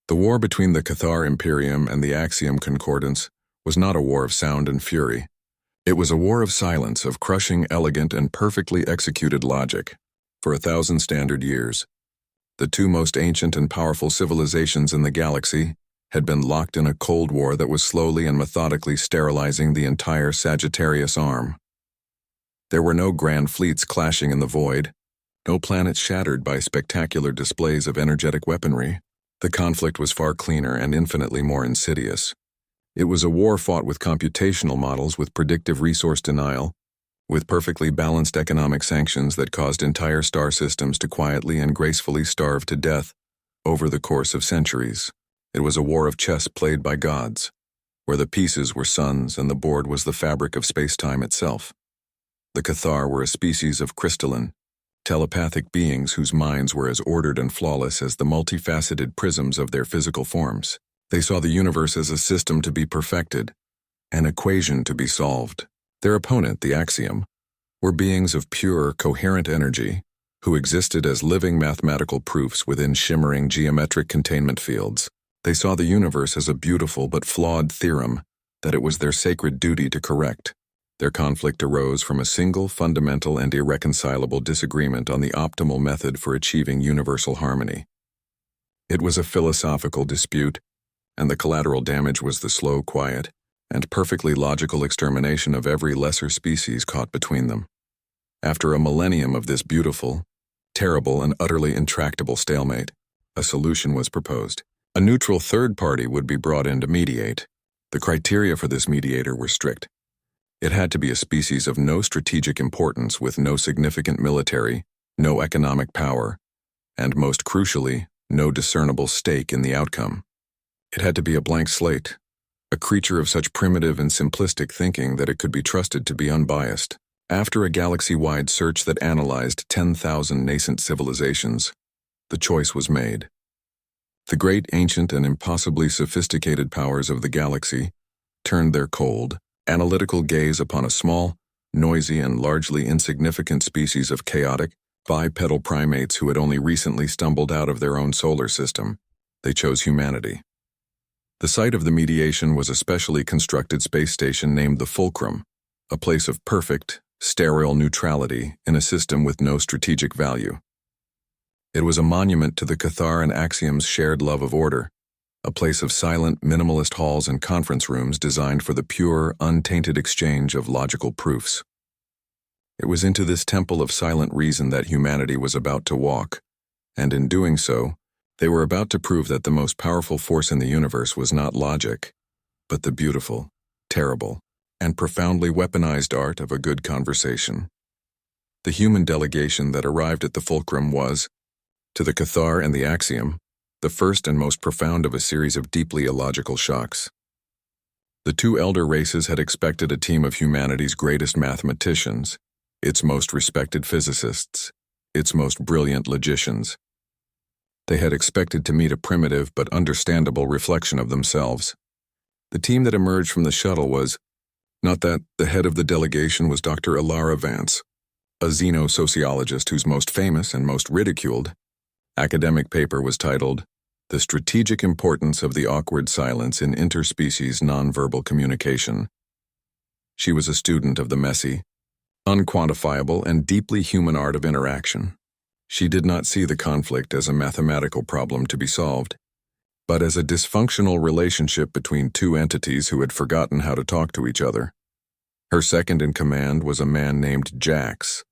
The war between the Cathar Imperium and the Axiom Concordance was not a war of sound and fury. It was a war of silence, of crushing, elegant, and perfectly executed logic. For 1,000 standard years, the two most ancient and powerful civilizations in the galaxy had been locked in a Cold War that was slowly and methodically sterilizing the entire Sagittarius arm. There were no grand fleets clashing in the void, no planets shattered by spectacular displays of energetic weaponry. The conflict was far cleaner and infinitely more insidious. It was a war fought with computational models, with predictive resource denial, with perfectly balanced economic sanctions that caused entire star systems to quietly and gracefully starve to death over the course of centuries. It was a war of chess played by gods, where the pieces were suns and the board was the fabric of space-time itself. The Cathar were a species of crystalline, telepathic beings whose minds were as ordered and flawless as the multifaceted prisms of their physical forms. They saw the universe as a system to be perfected, an equation to be solved. Their opponent, the Axiom, were beings of pure, coherent energy who existed as living mathematical proofs within shimmering geometric containment fields. They saw the universe as a beautiful but flawed theorem that it was their sacred duty to correct. Their conflict arose from a single, fundamental, and irreconcilable disagreement on the optimal method for achieving universal harmony. It was a philosophical dispute, and the collateral damage was the slow, quiet, and perfectly logical extermination of every lesser species caught between them. After a millennium of this beautiful, terrible, and utterly intractable stalemate, a solution was proposed. A neutral third party would be brought in to mediate. The criteria for this mediator were strict. It had to be a species of no strategic importance, with no significant military, no economic power, and most crucially, no discernible stake in the outcome. It had to be a blank slate, a creature of such primitive and simplistic thinking that it could be trusted to be unbiased. After a galaxy-wide search that analyzed 10,000 nascent civilizations, the choice was made. The great, ancient, and impossibly sophisticated powers of the galaxy turned their cold, analytical gaze upon a small, noisy, and largely insignificant species of chaotic, bipedal primates who had only recently stumbled out of their own solar system. They chose humanity. The site of the mediation was a specially constructed space station named the Fulcrum, a place of perfect, sterile neutrality in a system with no strategic value. It was a monument to the Cathar and Axiom's shared love of order, a place of silent, minimalist halls and conference rooms designed for the pure, untainted exchange of logical proofs. It was into this temple of silent reason that humanity was about to walk, and in doing so, they were about to prove that the most powerful force in the universe was not logic, but the beautiful, terrible, and profoundly weaponized art of a good conversation. The human delegation that arrived at the Fulcrum was, to the Cathar and the Axiom, the first and most profound of a series of deeply illogical shocks. The two elder races had expected a team of humanity's greatest mathematicians, its most respected physicists, its most brilliant logicians. They had expected to meet a primitive but understandable reflection of themselves. The team that emerged from the shuttle was, not that the head of the delegation was Dr. Ilara Vance, a xeno-sociologist whose most famous and most ridiculed academic paper was titled The Strategic Importance of the Awkward Silence in Interspecies Nonverbal Communication. She was a student of the messy, unquantifiable, and deeply human art of interaction. She did not see the conflict as a mathematical problem to be solved, but as a dysfunctional relationship between two entities who had forgotten how to talk to each other. Her second in command was a man named Jax,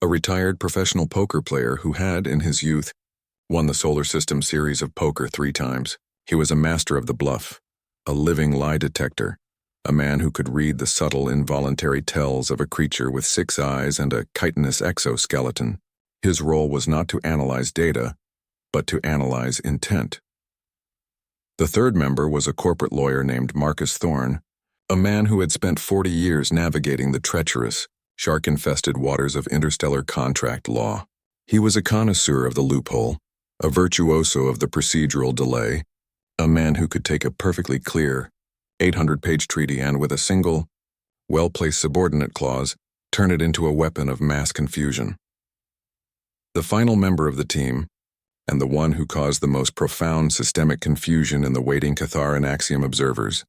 a retired professional poker player who had, in his youth, won the Solar System series of poker 3 times. He was a master of the bluff, a living lie detector, a man who could read the subtle, involuntary tells of a creature with 6 eyes and a chitinous exoskeleton. His role was not to analyze data, but to analyze intent. The third member was a corporate lawyer named Marcus Thorne, a man who had spent 40 years navigating the treacherous, shark-infested waters of interstellar contract law. He was a connoisseur of the loophole, a virtuoso of the procedural delay, a man who could take a perfectly clear, 800-page treaty and, with a single, well-placed subordinate clause, turn it into a weapon of mass confusion. The final member of the team, and the one who caused the most profound systemic confusion in the waiting Cathar and Axiom observers,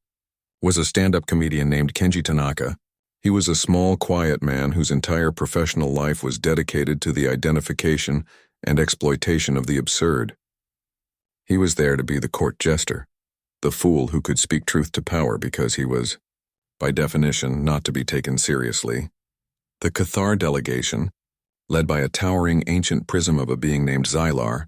was a stand-up comedian named Kenji Tanaka. He was a small, quiet man whose entire professional life was dedicated to the identification and exploitation of the absurd. He was there to be the court jester, the fool who could speak truth to power because he was, by definition, not to be taken seriously. The Cathar delegation, led by a towering ancient prism of a being named Xylar,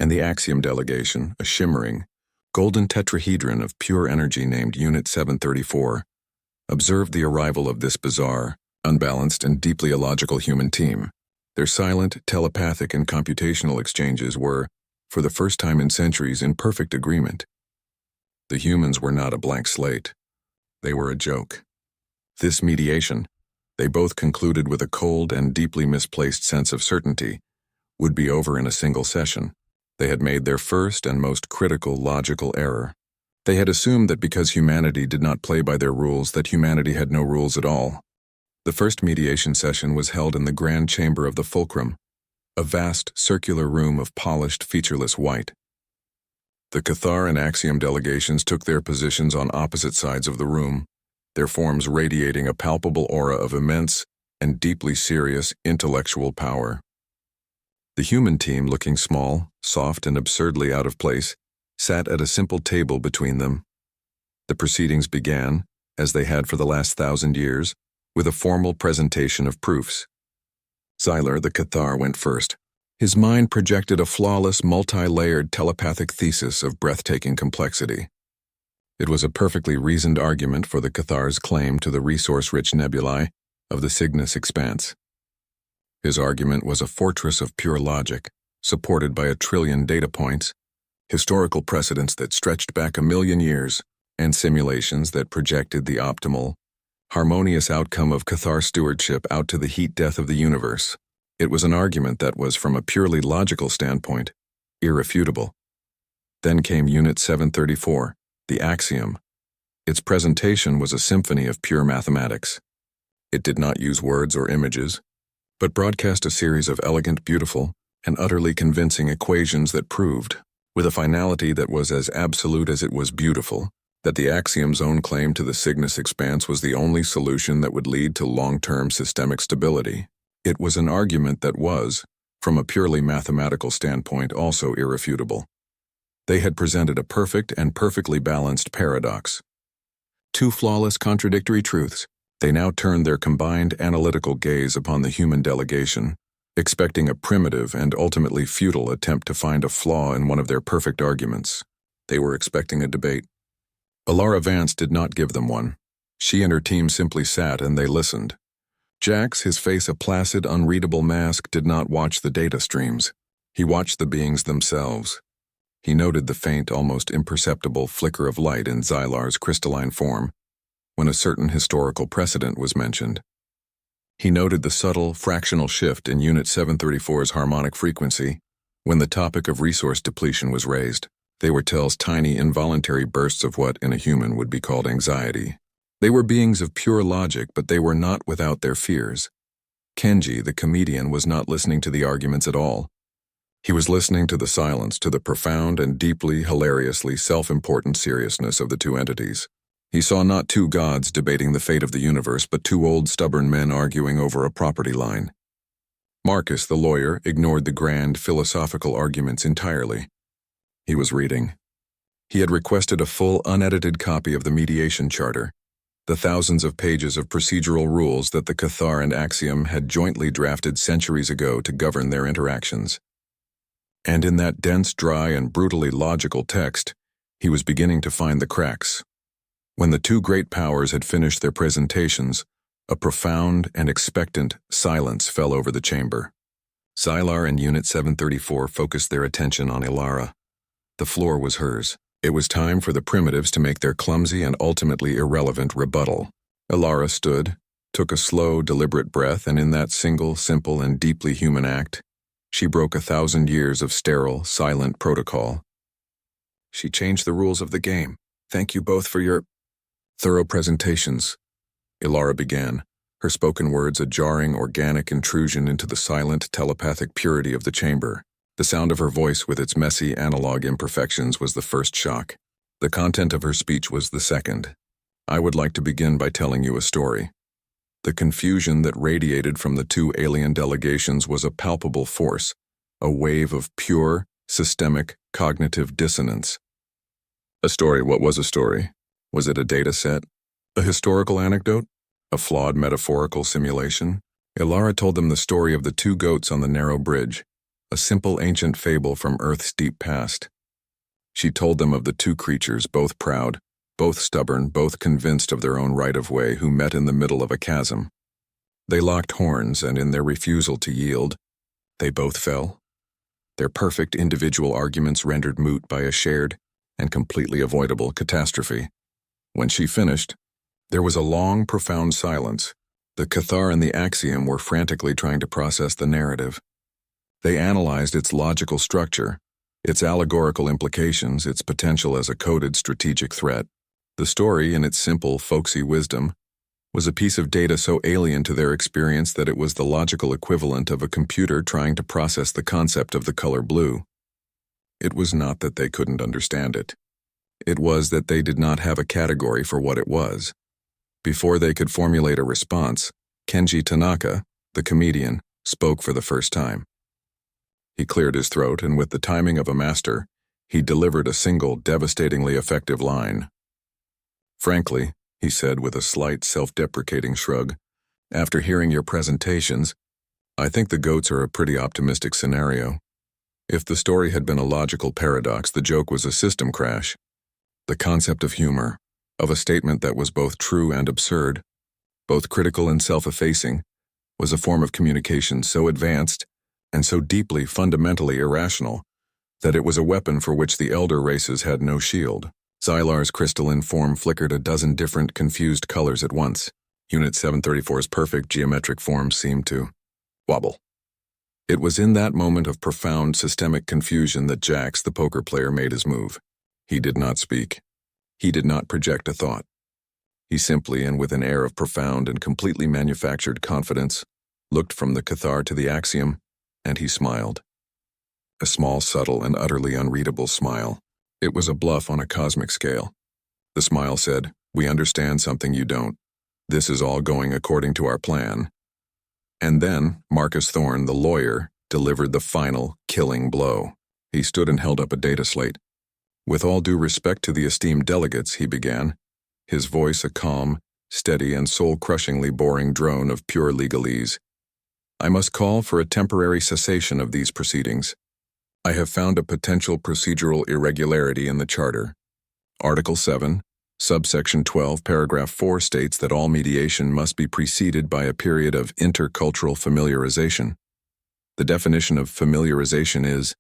and the Axiom delegation, a shimmering, golden tetrahedron of pure energy named Unit 734, observed the arrival of this bizarre, unbalanced, and deeply illogical human team. Their silent, telepathic, and computational exchanges were, for the first time in centuries, in perfect agreement. The humans were not a blank slate. They were a joke. This mediation, they both concluded with a cold and deeply misplaced sense of certainty, would be over in a single session. They had made their first and most critical logical error. They had assumed that because humanity did not play by their rules, that humanity had no rules at all. The first mediation session was held in the grand chamber of the fulcrum, a vast circular room of polished, featureless white. The Cathar and Axiom delegations took their positions on opposite sides of the room, their forms radiating a palpable aura of immense and deeply serious intellectual power. The human team, looking small, soft, and absurdly out of place, sat at a simple table between them. The proceedings began, as they had for the last 1,000 years, with a formal presentation of proofs. Xylar, the Cathar, went first. His mind projected a flawless, multi-layered telepathic thesis of breathtaking complexity. It was a perfectly reasoned argument for the Cathar's claim to the resource-rich nebulae of the Cygnus expanse. His argument was a fortress of pure logic, supported by 1 trillion data points, historical precedents that stretched back 1,000,000 years, and simulations that projected the optimal, harmonious outcome of Cathar stewardship out to the heat death of the universe. It was an argument that was, from a purely logical standpoint, irrefutable. Then came Unit 734, the Axiom. Its presentation was a symphony of pure mathematics. It did not use words or images, but broadcast a series of elegant, beautiful, and utterly convincing equations that proved, with a finality that was as absolute as it was beautiful, that the Axiom's own claim to the Cygnus expanse was the only solution that would lead to long-term systemic stability. It was an argument that was, from a purely mathematical standpoint, also irrefutable. They had presented a perfect and perfectly balanced paradox. Two flawless contradictory truths. They now turned their combined analytical gaze upon the human delegation, expecting a primitive and ultimately futile attempt to find a flaw in one of their perfect arguments. They were expecting a debate. Alara Vance did not give them one. She and her team simply sat and they listened. Jax, his face a placid, unreadable mask, did not watch the data streams. He watched the beings themselves. He noted the faint, almost imperceptible flicker of light in Xylar's crystalline form when a certain historical precedent was mentioned. He noted the subtle, fractional shift in Unit 734's harmonic frequency when the topic of resource depletion was raised. They were Tell's tiny, involuntary bursts of what in a human would be called anxiety. They were beings of pure logic, but they were not without their fears. Kenji, the comedian, was not listening to the arguments at all. He was listening to the silence, to the profound and deeply, hilariously self-important seriousness of the two entities. He saw not two gods debating the fate of the universe, but two old, stubborn men arguing over a property line. Marcus, the lawyer, ignored the grand, philosophical arguments entirely. He was reading. He had requested a full, unedited copy of the mediation charter, the thousands of pages of procedural rules that the Cathar and Axiom had jointly drafted centuries ago to govern their interactions. And in that dense, dry, and brutally logical text, he was beginning to find the cracks. When the two great powers had finished their presentations, a profound and expectant silence fell over the chamber. Xylar and Unit 734 focused their attention on Alara. The floor was hers. It was time for the primitives to make their clumsy and ultimately irrelevant rebuttal. Alara stood, took a slow, deliberate breath, and in that single, simple, and deeply human act, she broke 1,000 years of sterile, silent protocol. She changed the rules of the game. Thank you both for your thorough presentations, Alara began, her spoken words a jarring, organic intrusion into the silent, telepathic purity of the chamber. The sound of her voice with its messy analog imperfections was the first shock. The content of her speech was the second. I would like to begin by telling you a story. The confusion that radiated from the two alien delegations was a palpable force, a wave of pure, systemic, cognitive dissonance. A story. What was a story? Was it a data set? A historical anecdote? A flawed metaphorical simulation? Ilara told them the story of the two goats on the narrow bridge, a simple ancient fable from Earth's deep past. She told them of the two creatures, both proud, both stubborn, both convinced of their own right-of-way, who met in the middle of a chasm. They locked horns, and in their refusal to yield, they both fell. Their perfect individual arguments rendered moot by a shared and completely avoidable catastrophe. When she finished, there was a long, profound silence. The Cathar and the Axiom were frantically trying to process the narrative. They analyzed its logical structure, its allegorical implications, its potential as a coded strategic threat. The story, in its simple, folksy wisdom, was a piece of data so alien to their experience that it was the logical equivalent of a computer trying to process the concept of the color blue. It was not that they couldn't understand it. It was that they did not have a category for what it was. Before they could formulate a response, Kenji Tanaka, the comedian, spoke for the first time. He cleared his throat, and with the timing of a master, he delivered a single, devastatingly effective line. "Frankly," he said with a slight, self-deprecating shrug, "after hearing your presentations, I think the goats are a pretty optimistic scenario. If the story had been a logical paradox, the joke was a system crash. The concept of humor, of a statement that was both true and absurd, both critical and self-effacing, was a form of communication so advanced and so deeply, fundamentally irrational that it was a weapon for which the elder races had no shield." Xylar's crystalline form flickered a dozen different, confused colors at once. Unit 734's perfect geometric form seemed to wobble. It was in that moment of profound systemic confusion that Jax, the poker player, made his move. He did not speak. He did not project a thought. He simply, and with an air of profound and completely manufactured confidence, looked from the Cathar to the Axiom, and he smiled. A small, subtle, and utterly unreadable smile. It was a bluff on a cosmic scale. The smile said, "We understand something you don't. This is all going according to our plan." And then Marcus Thorne, the lawyer, delivered the final, killing blow. He stood and held up a data slate. "With all due respect to the esteemed delegates," he began, his voice a calm, steady, and soul-crushingly boring drone of pure legalese, "I must call for a temporary cessation of these proceedings. I have found a potential procedural irregularity in the Charter. Article 7, subsection 12, paragraph 4 states that all mediation must be preceded by a period of intercultural familiarization. The definition of familiarization is,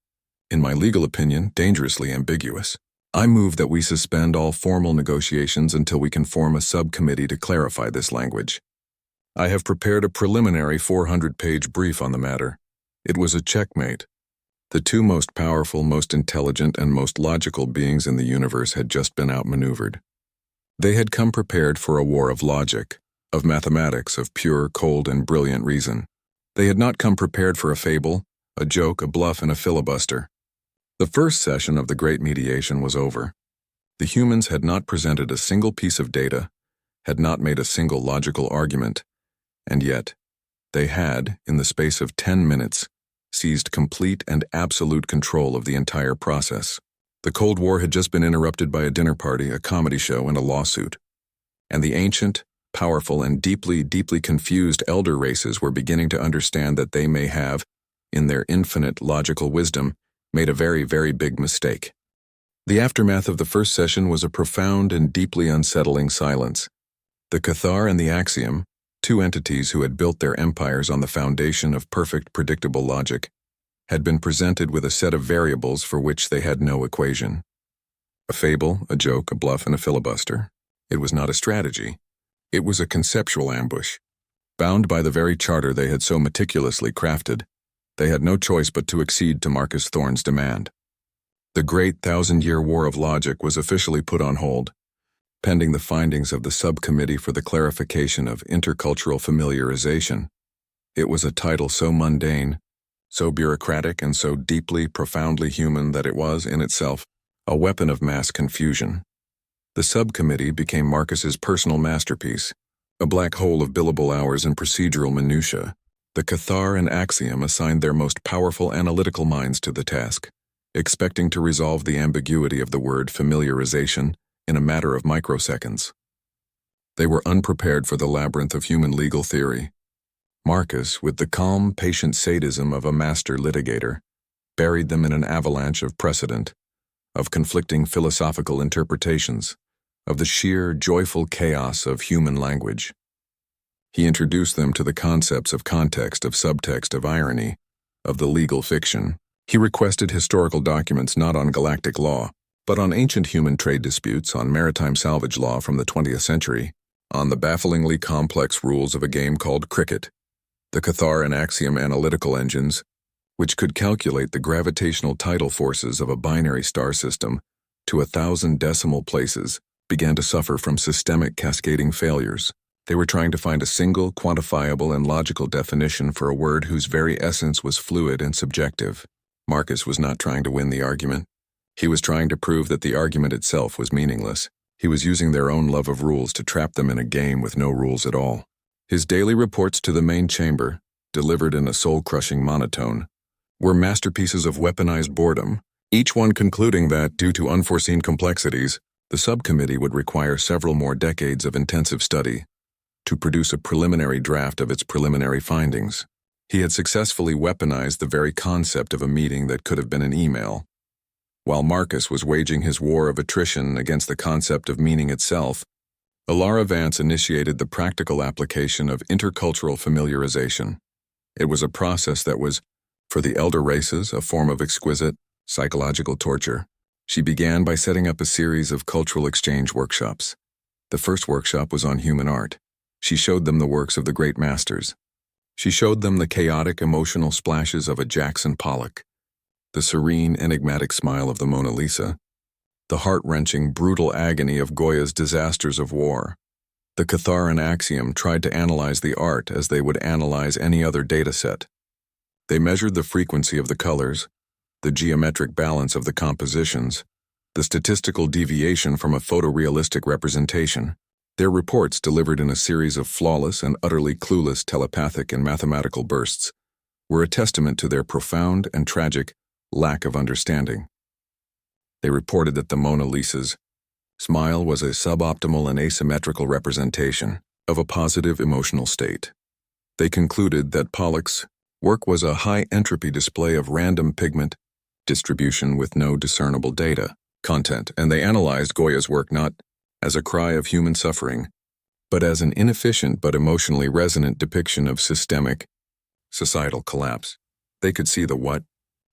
in my legal opinion, dangerously ambiguous. I move that we suspend all formal negotiations until we can form a subcommittee to clarify this language. I have prepared a preliminary 400-page brief on the matter. It was a checkmate. The two most powerful, most intelligent, and most logical beings in the universe had just been outmaneuvered. They had come prepared for a war of logic, of mathematics, of pure, cold, and brilliant reason. They had not come prepared for a fable, a joke, a bluff, and a filibuster. The first session of the great mediation was over. The humans had not presented a single piece of data, had not made a single logical argument, and yet they had, in the space of 10 minutes, seized complete and absolute control of the entire process. The Cold War had just been interrupted by a dinner party, a comedy show, and a lawsuit. And the ancient, powerful, and deeply, deeply confused elder races were beginning to understand that they may have, in their infinite logical wisdom, made a very, very big mistake. The aftermath of the first session was a profound and deeply unsettling silence. The Cathar and the Axiom, two entities who had built their empires on the foundation of perfect, predictable logic, had been presented with a set of variables for which they had no equation. A fable, a joke, a bluff, and a filibuster. It was not a strategy. It was a conceptual ambush. Bound by the very charter they had so meticulously crafted, they had no choice but to accede to Marcus Thorne's demand. The great 1,000-year war of logic was officially put on hold, pending the findings of the subcommittee for the clarification of intercultural familiarization. It was a title so mundane, so bureaucratic and so deeply, profoundly human that it was, in itself, a weapon of mass confusion. The subcommittee became Marcus's personal masterpiece, a black hole of billable hours and procedural minutiae. The Cathar and Axiom assigned their most powerful analytical minds to the task, expecting to resolve the ambiguity of the word familiarization in a matter of microseconds. They were unprepared for the labyrinth of human legal theory. Marcus, with the calm, patient sadism of a master litigator, buried them in an avalanche of precedent, of conflicting philosophical interpretations, of the sheer, joyful chaos of human language. He introduced them to the concepts of context, of subtext, of irony, of the legal fiction. He requested historical documents not on galactic law, but on ancient human trade disputes, on maritime salvage law from the 20th century, on the bafflingly complex rules of a game called cricket. The Cathar and Axiom analytical engines, which could calculate the gravitational tidal forces of a binary star system to 1,000 decimal places, began to suffer from systemic cascading failures. They were trying to find a single, quantifiable, and logical definition for a word whose very essence was fluid and subjective. Marcus was not trying to win the argument. He was trying to prove that the argument itself was meaningless. He was using their own love of rules to trap them in a game with no rules at all. His daily reports to the main chamber, delivered in a soul-crushing monotone, were masterpieces of weaponized boredom, each one concluding that, due to unforeseen complexities, the subcommittee would require several more decades of intensive study to produce a preliminary draft of its preliminary findings. He had successfully weaponized the very concept of a meeting that could have been an email. While Marcus was waging his war of attrition against the concept of meaning itself, Alara Vance initiated the practical application of intercultural familiarization. It was a process that was, for the elder races, a form of exquisite, psychological torture. She began by setting up a series of cultural exchange workshops. The first workshop was on human art. She showed them the works of the great masters. She showed them the chaotic, emotional splashes of a Jackson Pollock, the serene, enigmatic smile of the Mona Lisa, the heart-wrenching, brutal agony of Goya's Disasters of War. The Cathar and Axiom tried to analyze the art as they would analyze any other data set. They measured the frequency of the colors, the geometric balance of the compositions, the statistical deviation from a photorealistic representation. Their reports, delivered in a series of flawless and utterly clueless telepathic and mathematical bursts, were a testament to their profound and tragic lack of understanding. They reported that the Mona Lisa's smile was a suboptimal and asymmetrical representation of a positive emotional state. They concluded that Pollock's work was a high-entropy display of random pigment distribution with no discernible data, content, and they analyzed Goya's work not as a cry of human suffering, but as an inefficient but emotionally resonant depiction of systemic, societal collapse. They could see the what,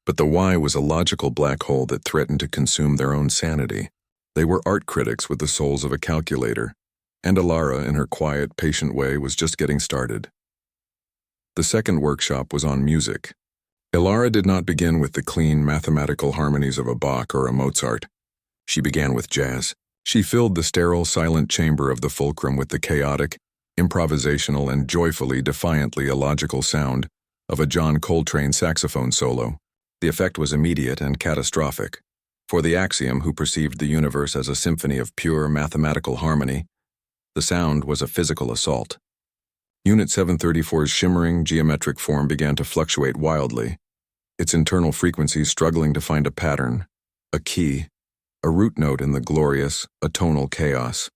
but the why was a logical black hole that threatened to consume their own sanity. They were art critics with the souls of a calculator, and Alara, in her quiet, patient way, was just getting started. The second workshop was on music. Alara did not begin with the clean, mathematical harmonies of a Bach or a Mozart. She began with jazz. She filled the sterile, silent chamber of the fulcrum with the chaotic, improvisational, and joyfully, defiantly illogical sound of a John Coltrane saxophone solo. The effect was immediate and catastrophic. For the Axiom, who perceived the universe as a symphony of pure mathematical harmony, the sound was a physical assault. Unit 734's shimmering, geometric form began to fluctuate wildly, its internal frequencies struggling to find a pattern, a key, a root note in the glorious, atonal chaos.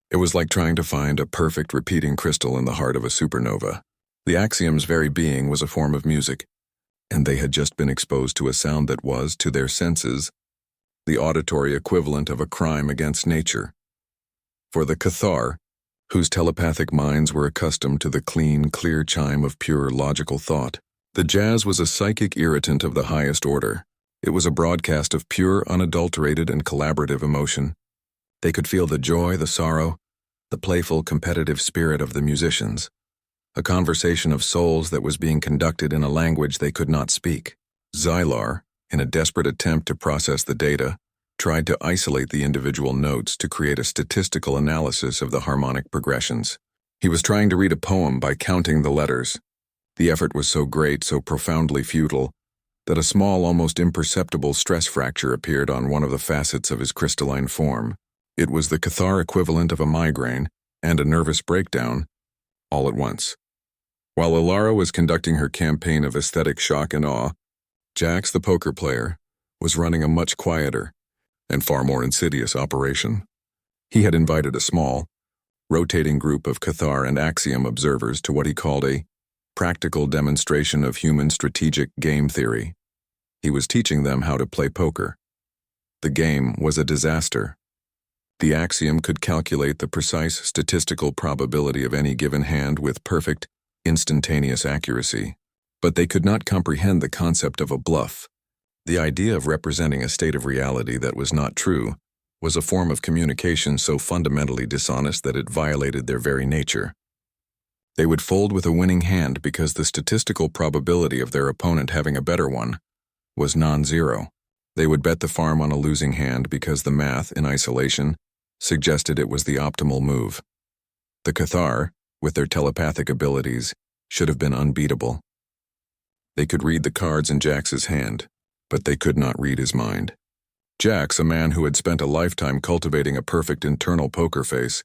It was like trying to find a perfect repeating crystal in the heart of a supernova. The Axiom's very being was a form of music, and they had just been exposed to a sound that was, to their senses, the auditory equivalent of a crime against nature. For the Cathar, whose telepathic minds were accustomed to the clean, clear chime of pure, logical thought, the jazz was a psychic irritant of the highest order. It was a broadcast of pure, unadulterated, and collaborative emotion. They could feel the joy, the sorrow, the playful, competitive spirit of the musicians, a conversation of souls that was being conducted in a language they could not speak. Xylar, in a desperate attempt to process the data, tried to isolate the individual notes to create a statistical analysis of the harmonic progressions. He was trying to read a poem by counting the letters. The effort was so great, so profoundly futile, that a small, almost imperceptible stress fracture appeared on one of the facets of his crystalline form. It was the cathar equivalent of a migraine and a nervous breakdown, all at once. While Ilara was conducting her campaign of aesthetic shock and awe, Jax, the poker player, was running a much quieter and far more insidious operation. He had invited a small, rotating group of cathar and Axiom observers to what he called a practical demonstration of human strategic game theory. He was teaching them how to play poker. The game was a disaster. The Axiom could calculate the precise statistical probability of any given hand with perfect, instantaneous accuracy, but they could not comprehend the concept of a bluff. The idea of representing a state of reality that was not true was a form of communication so fundamentally dishonest that it violated their very nature. They would fold with a winning hand because the statistical probability of their opponent having a better one was non-zero. They would bet the farm on a losing hand because the math, in isolation, suggested it was the optimal move. The cathar, with their telepathic abilities, should have been unbeatable. They could read the cards in Jax's hand, but they could not read his mind. Jax, a man who had spent a lifetime cultivating a perfect internal poker face,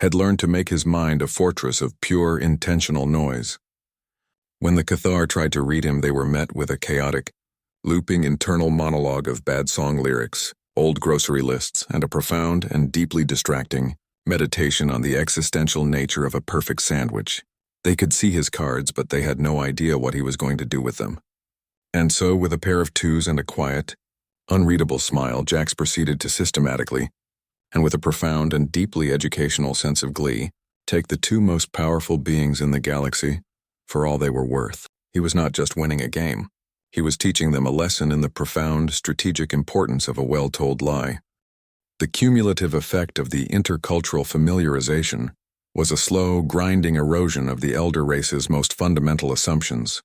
had learned to make his mind a fortress of pure, intentional noise. When the cathar tried to read him, they were met with a chaotic, looping internal monologue of bad song lyrics, old grocery lists, and a profound and deeply distracting meditation on the existential nature of a perfect sandwich. They could see his cards, but they had no idea what he was going to do with them. And so, with a pair of twos and a quiet, unreadable smile, Jax proceeded to systematically, and with a profound and deeply educational sense of glee, take the two most powerful beings in the galaxy for all they were worth. He was not just winning a game. He was teaching them a lesson in the profound, strategic importance of a well-told lie. The cumulative effect of the intercultural familiarization was a slow, grinding erosion of the elder race's most fundamental assumptions.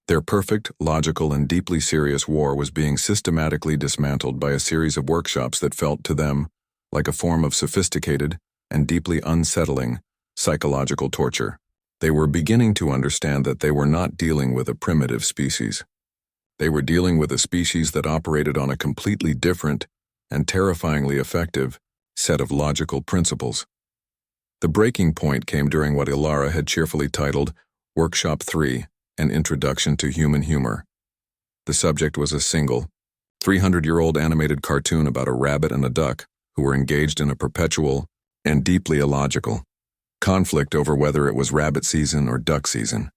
Their perfect, logical, and deeply serious war was being systematically dismantled by a series of workshops that felt to them like a form of sophisticated and deeply unsettling psychological torture. They were beginning to understand that they were not dealing with a primitive species. They were dealing with a species that operated on a completely different and terrifyingly effective set of logical principles. The breaking point came during what Ilara had cheerfully titled Workshop 3, An Introduction to Human Humor. The subject was a single, 300-year-old animated cartoon about a rabbit and a duck who were engaged in a perpetual and deeply illogical conflict over whether it was rabbit season or duck season.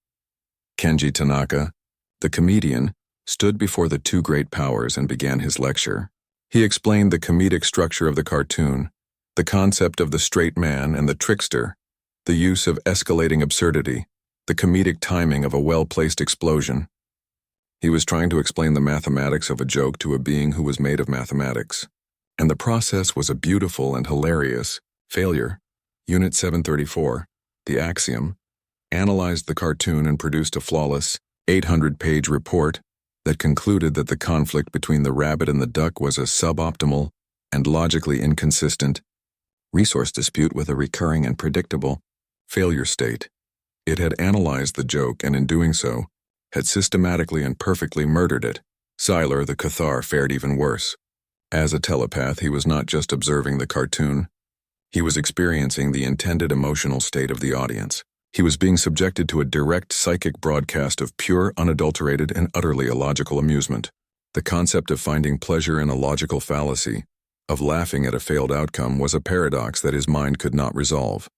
Kenji Tanaka, the comedian, stood before the two great powers and began his lecture. He explained the comedic structure of the cartoon, the concept of the straight man and the trickster, the use of escalating absurdity, the comedic timing of a well-placed explosion. He was trying to explain the mathematics of a joke to a being who was made of mathematics. And the process was a beautiful and hilarious failure. Unit 734, the Axiom, analyzed the cartoon and produced a flawless, 800-page report that concluded that the conflict between the rabbit and the duck was a suboptimal and logically inconsistent resource dispute with a recurring and predictable failure state. It had analyzed the joke and in doing so, had systematically and perfectly murdered it. Siler, the cathar, fared even worse. As a telepath, he was not just observing the cartoon. He was experiencing the intended emotional state of the audience. He was being subjected to a direct psychic broadcast of pure, unadulterated, and utterly illogical amusement. The concept of finding pleasure in a logical fallacy, of laughing at a failed outcome, was a paradox that his mind could not resolve.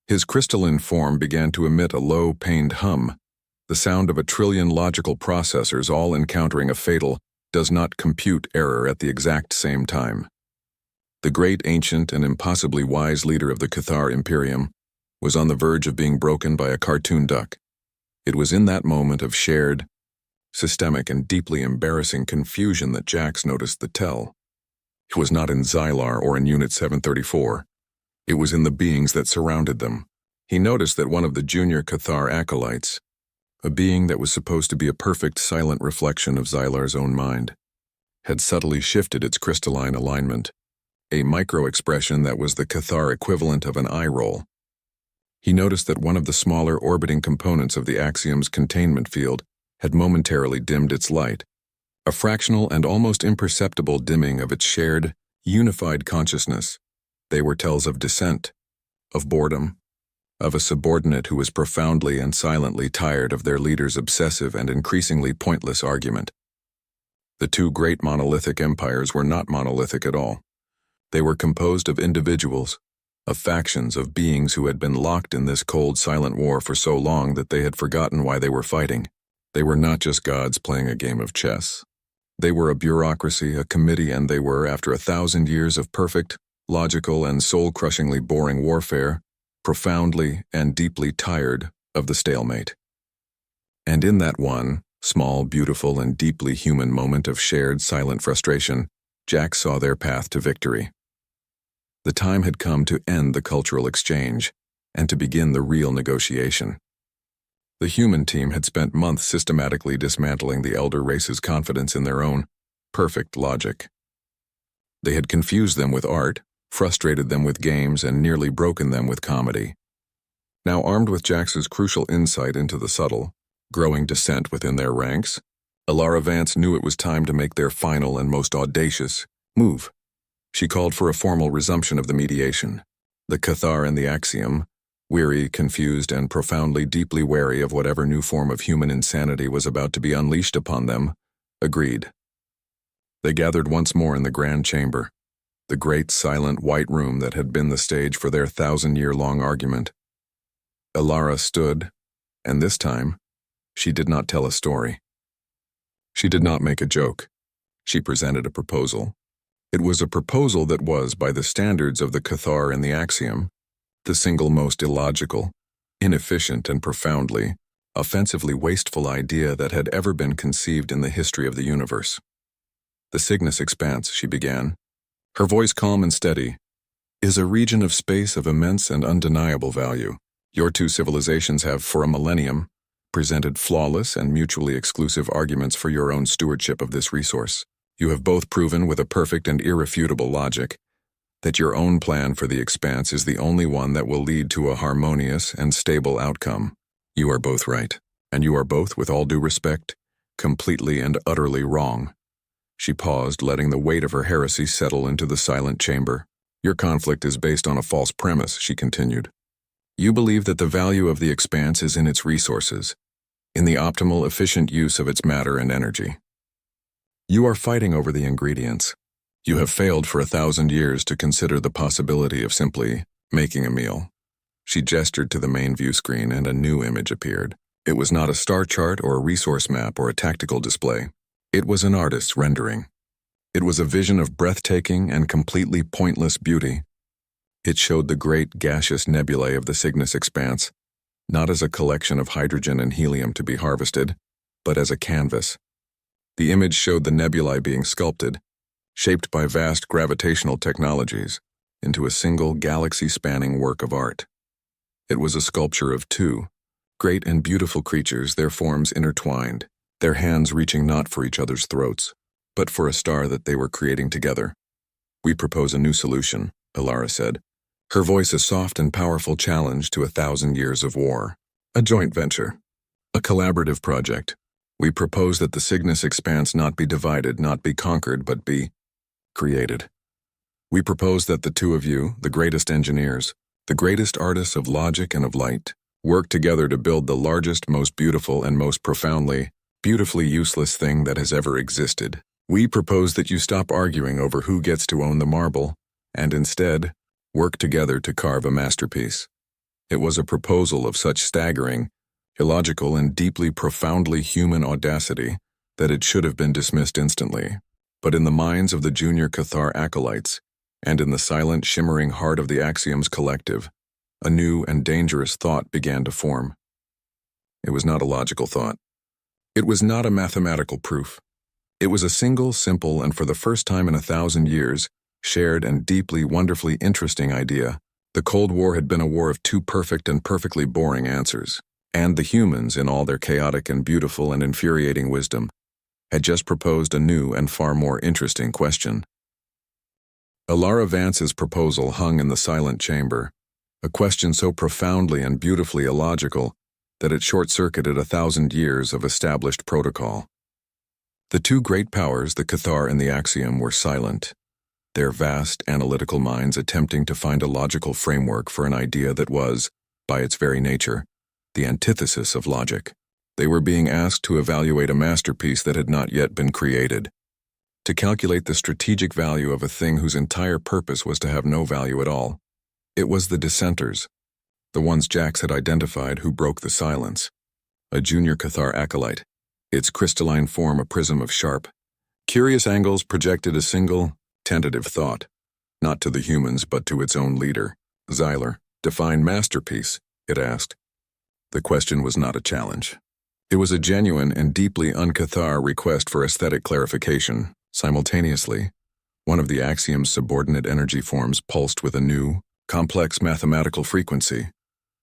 His crystalline form began to emit a low, pained hum, the sound of a trillion logical processors all encountering a fatal, does not compute error at the exact same time. The great, ancient, and impossibly wise leader of the Cathar Imperium was on the verge of being broken by a cartoon duck. It was in that moment of shared, systemic, and deeply embarrassing confusion that Jax noticed the tell. It was not in Xylar or in Unit 734. It was in the beings that surrounded them. He noticed that one of the junior Cathar acolytes, a being that was supposed to be a perfect, silent reflection of Xylar's own mind, had subtly shifted its crystalline alignment, a micro-expression that was the Cathar equivalent of an eye roll. He noticed that one of the smaller orbiting components of the Axiom's containment field had momentarily dimmed its light, a fractional and almost imperceptible dimming of its shared, unified consciousness. They were tells of dissent, of boredom, of a subordinate who was profoundly and silently tired of their leader's obsessive and increasingly pointless argument. The two great monolithic empires were not monolithic at all. They were composed of individuals, of factions, of beings who had been locked in this cold, silent war for so long that they had forgotten why they were fighting. They were not just gods playing a game of chess. They were a bureaucracy, a committee, and they were, after 1,000 years of perfect, logical, and soul-crushingly boring warfare, profoundly and deeply tired of the stalemate. And in that one, small, beautiful, and deeply human moment of shared, silent frustration, Jack saw their path to victory. The time had come to end the cultural exchange and to begin the real negotiation. The human team had spent months systematically dismantling the elder race's confidence in their own perfect logic. They had confused them with art, frustrated them with games, and nearly broken them with comedy. Now, armed with Jax's crucial insight into the subtle, growing dissent within their ranks, Alara Vance knew it was time to make their final and most audacious move. She called for a formal resumption of the mediation. The Cathar and the Axiom, weary, confused, and profoundly deeply wary of whatever new form of human insanity was about to be unleashed upon them, agreed. They gathered once more in the grand chamber, the great silent white room that had been the stage for their 1,000-year-long argument. Alara stood, and this time, she did not tell a story. She did not make a joke. She presented a proposal. It was a proposal that was, by the standards of the Cathar and the Axiom, the single most illogical, inefficient, and profoundly, offensively wasteful idea that had ever been conceived in the history of the universe. The Cygnus expanse, she began, her voice calm and steady, is a region of space of immense and undeniable value. Your two civilizations have, for a millennium, presented flawless and mutually exclusive arguments for your own stewardship of this resource. You have both proven with a perfect and irrefutable logic that your own plan for the expanse is the only one that will lead to a harmonious and stable outcome. You are both right, and you are both, with all due respect, completely and utterly wrong. She paused, letting the weight of her heresy settle into the silent chamber. Your conflict is based on a false premise, she continued. You believe that the value of the expanse is in its resources, in the optimal, efficient use of its matter and energy. You are fighting over the ingredients. You have failed for 1,000 years to consider the possibility of simply making a meal. She gestured to the main view screen and a new image appeared. It was not a star chart or a resource map or a tactical display. It was an artist's rendering. It was a vision of breathtaking and completely pointless beauty. It showed the great gaseous nebulae of the Cygnus expanse, not as a collection of hydrogen and helium to be harvested, but as a canvas. The image showed the nebulae being sculpted, shaped by vast gravitational technologies, into a single galaxy-spanning work of art. It was a sculpture of two, great and beautiful creatures, their forms intertwined, their hands reaching not for each other's throats, but for a star that they were creating together. We propose a new solution, Alara said, her voice a soft and powerful challenge to 1,000 years of war. A joint venture, a collaborative project. We propose that the Cygnus expanse not be divided, not be conquered, but be created. We propose that the two of you, the greatest engineers, the greatest artists of logic and of light, work together to build the largest, most beautiful, and most profoundly, beautifully useless thing that has ever existed. We propose that you stop arguing over who gets to own the marble, and instead, work together to carve a masterpiece. It was a proposal of such staggering, illogical, and deeply profoundly human audacity that it should have been dismissed instantly. But in the minds of the junior Cathar acolytes, and in the silent, shimmering heart of the Axiom's collective, a new and dangerous thought began to form. It was not a logical thought. It was not a mathematical proof. It was a single, simple, and for the first time in 1,000 years, shared and deeply, wonderfully interesting idea. The Cold War had been a war of two perfect and perfectly boring answers, and the humans, in all their chaotic and beautiful and infuriating wisdom, had just proposed a new and far more interesting question. Alara Vance's proposal hung in the silent chamber, a question so profoundly and beautifully illogical that it short-circuited 1,000 years of established protocol. The two great powers, the Cathar and the Axiom, were silent, their vast analytical minds attempting to find a logical framework for an idea that was, by its very nature, the antithesis of logic. They were being asked to evaluate a masterpiece that had not yet been created, to calculate the strategic value of a thing whose entire purpose was to have no value at all. It was the dissenters, the ones Jax had identified, who broke the silence. A junior Cathar acolyte, its crystalline form a prism of sharp, curious angles, projected a single, tentative thought, not to the humans but to its own leader. Xyler, define masterpiece, it asked. The question was not a challenge. It was a genuine and deeply un-Cathar request for aesthetic clarification. Simultaneously, one of the Axiom's subordinate energy forms pulsed with a new, complex mathematical frequency,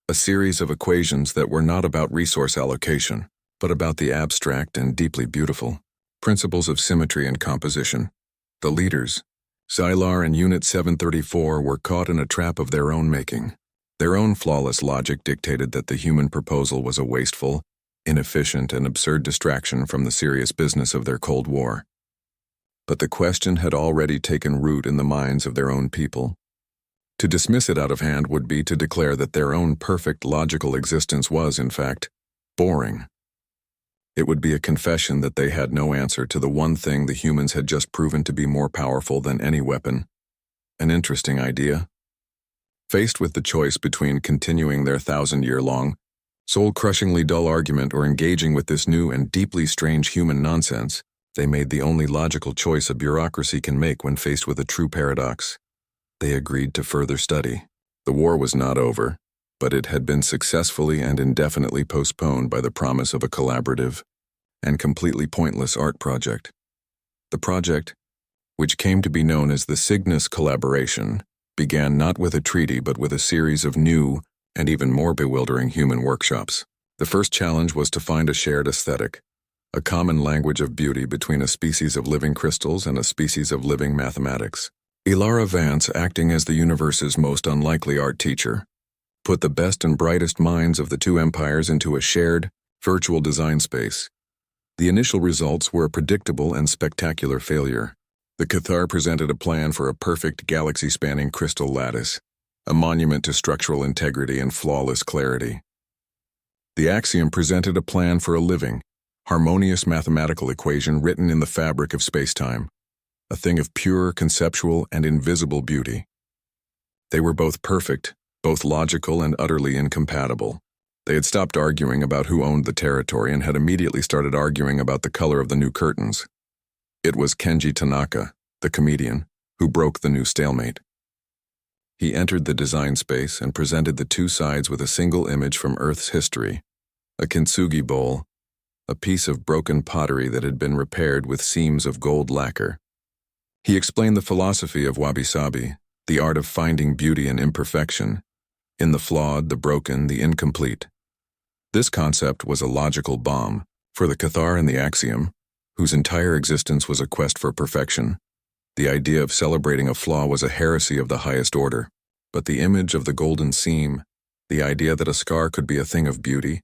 a series of equations that were not about resource allocation, but about the abstract and deeply beautiful principles of symmetry and composition. The leaders, Xylar and Unit 734, were caught in a trap of their own making. Their own flawless logic dictated that the human proposal was a wasteful, inefficient, and absurd distraction from the serious business of their Cold War. But the question had already taken root in the minds of their own people. To dismiss it out of hand would be to declare that their own perfect logical existence was, in fact, boring. It would be a confession that they had no answer to the one thing the humans had just proven to be more powerful than any weapon. An interesting idea. Faced with the choice between continuing their 1,000-year-long, soul-crushingly dull argument or engaging with this new and deeply strange human nonsense, they made the only logical choice a bureaucracy can make when faced with a true paradox. They agreed to further study. The war was not over, but it had been successfully and indefinitely postponed by the promise of a collaborative and completely pointless art project. The project, which came to be known as the Cygnus Collaboration, began not with a treaty but with a series of new and even more bewildering human workshops. The first challenge was to find a shared aesthetic, a common language of beauty between a species of living crystals and a species of living mathematics. Ilara Vance, acting as the universe's most unlikely art teacher, put the best and brightest minds of the two empires into a shared, virtual design space. The initial results were a predictable and spectacular failure. The Cathar presented a plan for a perfect galaxy-spanning crystal lattice, a monument to structural integrity and flawless clarity. The Axiom presented a plan for a living, harmonious mathematical equation written in the fabric of space-time, a thing of pure, conceptual, and invisible beauty. They were both perfect, both logical and utterly incompatible. They had stopped arguing about who owned the territory and had immediately started arguing about the color of the new curtains. It was Kenji Tanaka, the comedian, who broke the new stalemate. He entered the design space and presented the two sides with a single image from Earth's history, a kintsugi bowl, a piece of broken pottery that had been repaired with seams of gold lacquer. He explained the philosophy of wabi-sabi, the art of finding beauty in imperfection, in the flawed, the broken, the incomplete. This concept was a logical bomb for the Cathar and the Axiom, whose entire existence was a quest for perfection. The idea of celebrating a flaw was a heresy of the highest order, but the image of the golden seam, the idea that a scar could be a thing of beauty,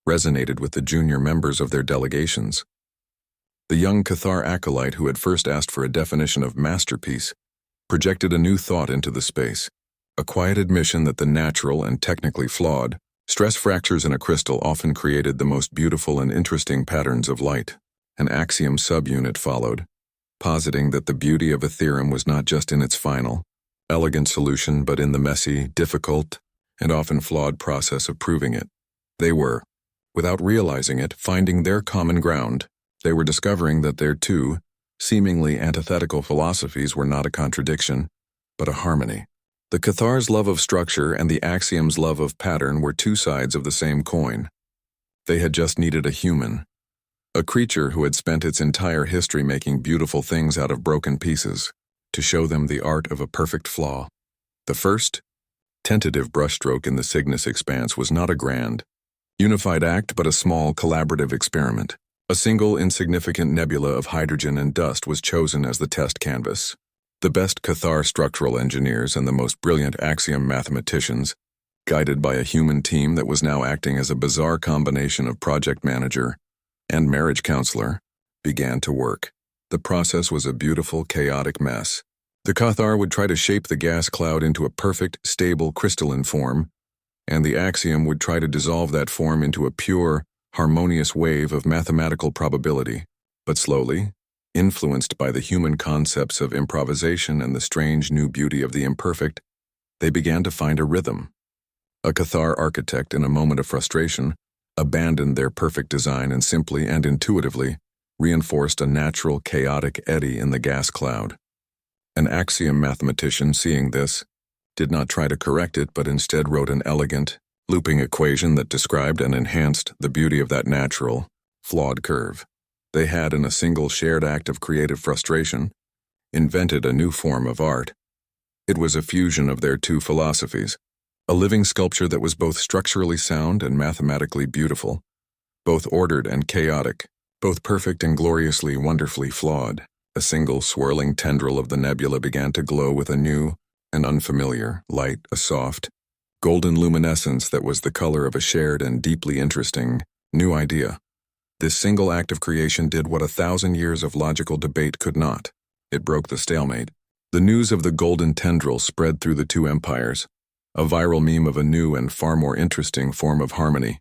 resonated with the junior members of their delegations. The young Cathar acolyte who had first asked for a definition of masterpiece projected a new thought into the space, a quiet admission that the natural and technically flawed stress fractures in a crystal often created the most beautiful and interesting patterns of light. An Axiom subunit followed, positing that the beauty of a theorem was not just in its final, elegant solution but in the messy, difficult, and often flawed process of proving it. They were, without realizing it, finding their common ground. They were discovering that their two, seemingly antithetical philosophies were not a contradiction, but a harmony. The Cathar's love of structure and the Axiom's love of pattern were two sides of the same coin. They had just needed a human, a creature who had spent its entire history making beautiful things out of broken pieces, to show them the art of a perfect flaw. The first, tentative brushstroke in the Cygnus expanse was not a grand, unified act but a small collaborative experiment. A single insignificant nebula of hydrogen and dust was chosen as the test canvas. The best Cathar structural engineers and the most brilliant Axiom mathematicians guided by a human team that was now acting as a bizarre combination of project manager and marriage counselor, began to work. The process was a beautiful, chaotic mess. The Cathar would try to shape the gas cloud into a perfect, stable, crystalline form, and the Axiom would try to dissolve that form into a pure, harmonious wave of mathematical probability. But slowly, influenced by the human concepts of improvisation and the strange new beauty of the imperfect, they began to find a rhythm. A Cathar architect, in a moment of frustration, abandoned their perfect design and simply and intuitively reinforced a natural, chaotic eddy in the gas cloud. An Axiom mathematician, seeing this, did not try to correct it, but instead wrote an elegant, looping equation that described and enhanced the beauty of that natural, flawed curve. They had, in a single shared act of creative frustration, invented a new form of art. It was a fusion of their two philosophies, a living sculpture that was both structurally sound and mathematically beautiful, both ordered and chaotic, both perfect and gloriously, wonderfully flawed. A single swirling tendril of the nebula began to glow with a new and unfamiliar light, a soft, golden luminescence that was the color of a shared and deeply interesting new idea. This single act of creation did what 1,000 years of logical debate could not. It broke the stalemate. The news of the golden tendril spread through the two empires, a viral meme of a new and far more interesting form of harmony.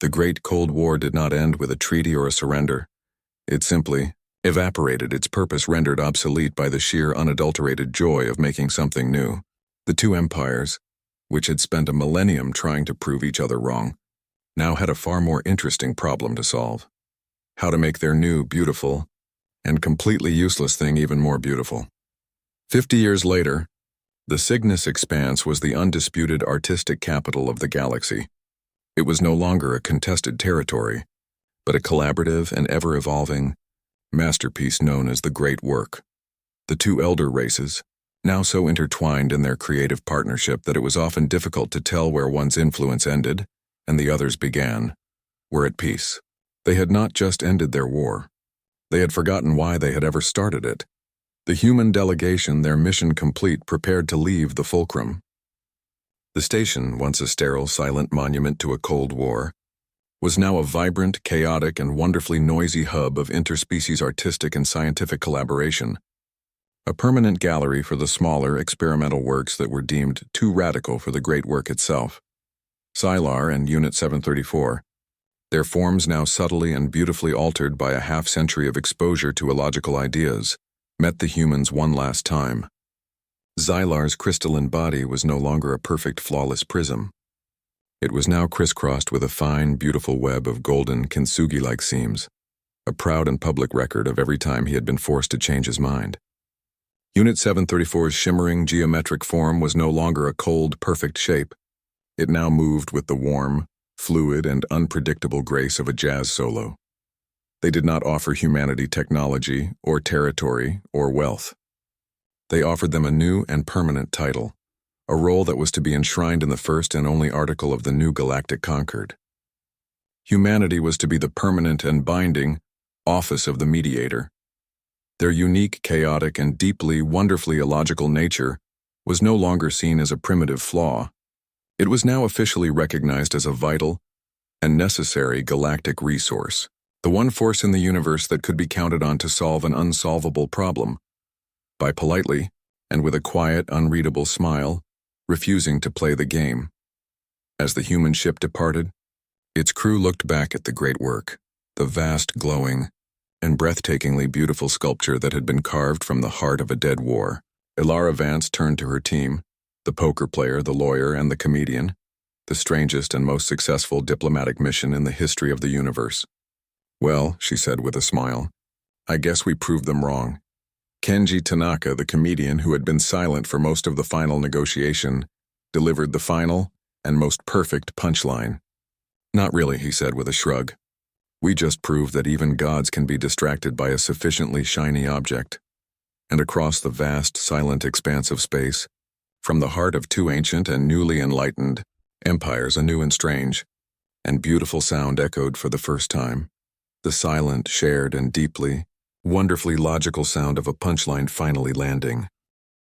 The Great Cold War did not end with a treaty or a surrender. It simply evaporated, its purpose rendered obsolete by the sheer unadulterated joy of making something new. The two empires, which had spent a millennium trying to prove each other wrong, now had a far more interesting problem to solve: how to make their new, beautiful, and completely useless thing even more beautiful. 50 years later, the Cygnus Expanse was the undisputed artistic capital of the galaxy. It was no longer a contested territory, but a collaborative and ever-evolving masterpiece known as the Great Work. The two elder races, now so intertwined in their creative partnership that it was often difficult to tell where one's influence ended and the other's began, were at peace. They had not just ended their war. They had forgotten why they had ever started it. The human delegation, their mission complete, prepared to leave the fulcrum. The station, once a sterile, silent monument to a Cold War, was now a vibrant, chaotic, and wonderfully noisy hub of interspecies artistic and scientific collaboration, a permanent gallery for the smaller, experimental works that were deemed too radical for the great work itself. Sylar and Unit 734, their forms now subtly and beautifully altered by a half-century of exposure to illogical ideas, met the humans one last time. Xylar's crystalline body was no longer a perfect, flawless prism. It was now crisscrossed with a fine, beautiful web of golden, kintsugi-like seams, a proud and public record of every time he had been forced to change his mind. Unit 734's shimmering, geometric form was no longer a cold, perfect shape. It now moved with the warm, fluid, and unpredictable grace of a jazz solo. They did not offer humanity technology, or territory, or wealth. They offered them a new and permanent title, a role that was to be enshrined in the first and only article of the new Galactic Concord. Humanity was to be the permanent and binding office of the mediator. Their unique, chaotic, and deeply, wonderfully illogical nature was no longer seen as a primitive flaw. It was now officially recognized as a vital and necessary galactic resource, the one force in the universe that could be counted on to solve an unsolvable problem, by politely, and with a quiet, unreadable smile, refusing to play the game. As the human ship departed, its crew looked back at the great work, the vast, glowing, and breathtakingly beautiful sculpture that had been carved from the heart of a dead war. Ilara Vance turned to her team, the poker player, the lawyer, and the comedian, the strangest and most successful diplomatic mission in the history of the universe. "Well," she said with a smile, "I guess we proved them wrong." Kenji Tanaka, the comedian who had been silent for most of the final negotiation, delivered the final and most perfect punchline. "Not really," he said with a shrug. "We just proved that even gods can be distracted by a sufficiently shiny object." And across the vast, silent expanse of space, from the heart of two ancient and newly enlightened empires, a new and strange and beautiful sound echoed for the first time. The silent, shared, and deeply, wonderfully logical sound of a punchline finally landing.